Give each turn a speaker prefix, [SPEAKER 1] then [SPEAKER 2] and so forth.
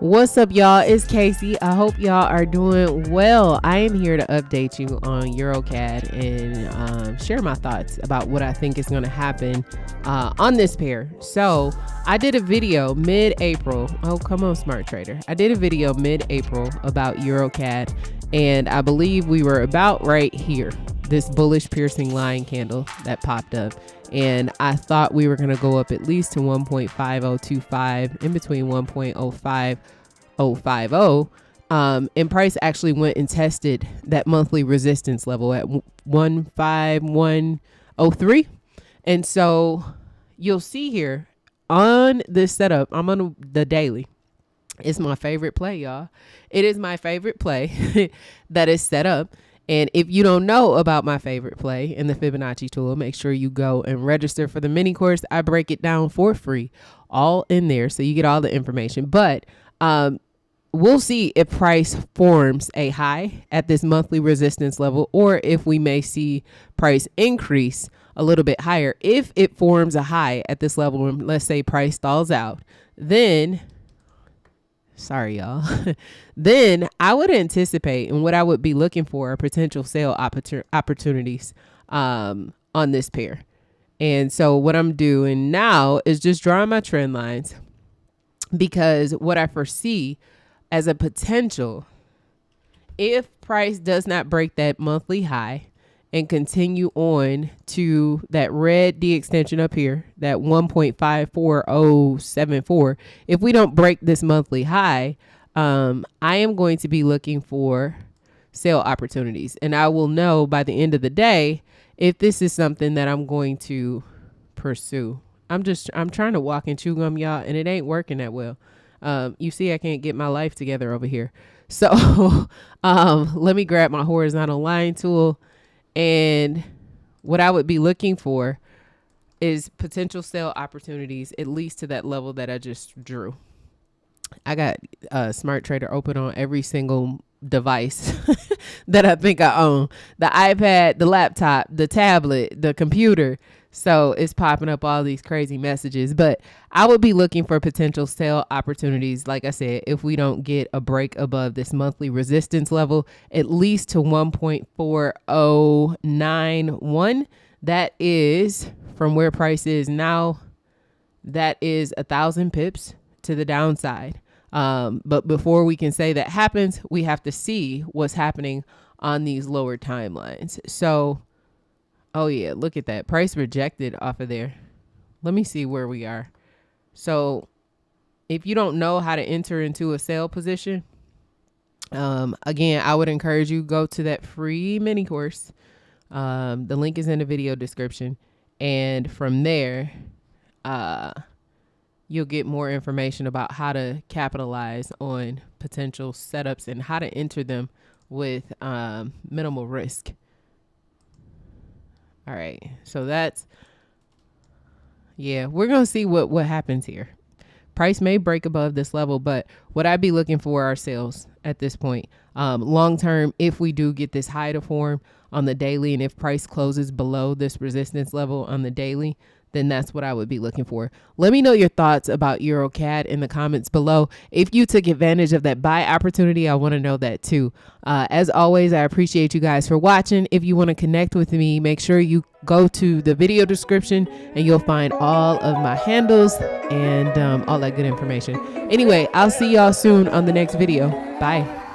[SPEAKER 1] What's up, y'all? It's Kaci. I hope y'all are doing well. I am here to update you on EURCAD and share my thoughts about what I think is going to happen on this pair. So I did a video mid-April. Oh, come on, smart trader. I did a video mid-April about EURCAD, and I believe we were about right here, this bullish piercing line candle that popped up. And I thought we were going to go up at least to 1.5025, in between 1.05050. And price actually went and tested that monthly resistance level at 15103. And so you'll see here on this setup, I'm on the daily. It's my favorite play, y'all. It is my favorite play that is set up. And if you don't know about my favorite play in the Fibonacci tool, make sure you go and register for the mini course. I break it down for free, all in there, so you get all the information. But we'll see if price forms a high at this monthly resistance level, or if we may see price increase a little bit higher. If it forms a high at this level, and let's say price stalls out, then sorry, y'all. Then I would anticipate, and what I would be looking for are potential sale opportunities on this pair. And so what I'm doing now is just drawing my trend lines, because what I foresee as a potential, if price does not break that monthly high and continue on to that red D extension up here, that 1.54074, if we don't break this monthly high, I am going to be looking for sale opportunities. And I will know by the end of the day if this is something that I'm going to pursue. I'm trying to walk and chew gum, y'all, and it ain't working that well. You see, I can't get my life together over here. So let me grab my horizontal line tool. And what I would be looking for is potential sale opportunities, at least to that level that I just drew. I got Smart Trader open on every single device that I think I own. The iPad, the laptop, the tablet, the computer. So it's popping up all these crazy messages. But I would be looking for potential sale opportunities, like I said, if we don't get a break above this monthly resistance level, at least to 1.4091. That is from where price is now. That is 1,000 pips to the downside. But before we can say that happens, we have to see what's happening on these lower timelines. So, oh yeah, look at that. Price rejected off of there. Let me see where we are. So if you don't know how to enter into a sale position, again, I would encourage you go to that free mini course. The link is in the video description. And from there, you'll get more information about how to capitalize on potential setups and how to enter them with minimal risk. All right, so that's, yeah, we're going to see what happens here. Price may break above this level, but what I'd be looking for are sales at this point. Long term, if we do get this high to form on the daily, and if price closes below this resistance level on the daily, then that's what I would be looking for. Let me know your thoughts about EURCAD in the comments below. If you took advantage of that buy opportunity, I want to know that too. As always, I appreciate you guys for watching. If you want to connect with me, make sure you go to the video description and you'll find all of my handles and all that good information. Anyway, I'll see y'all soon on the next video. Bye.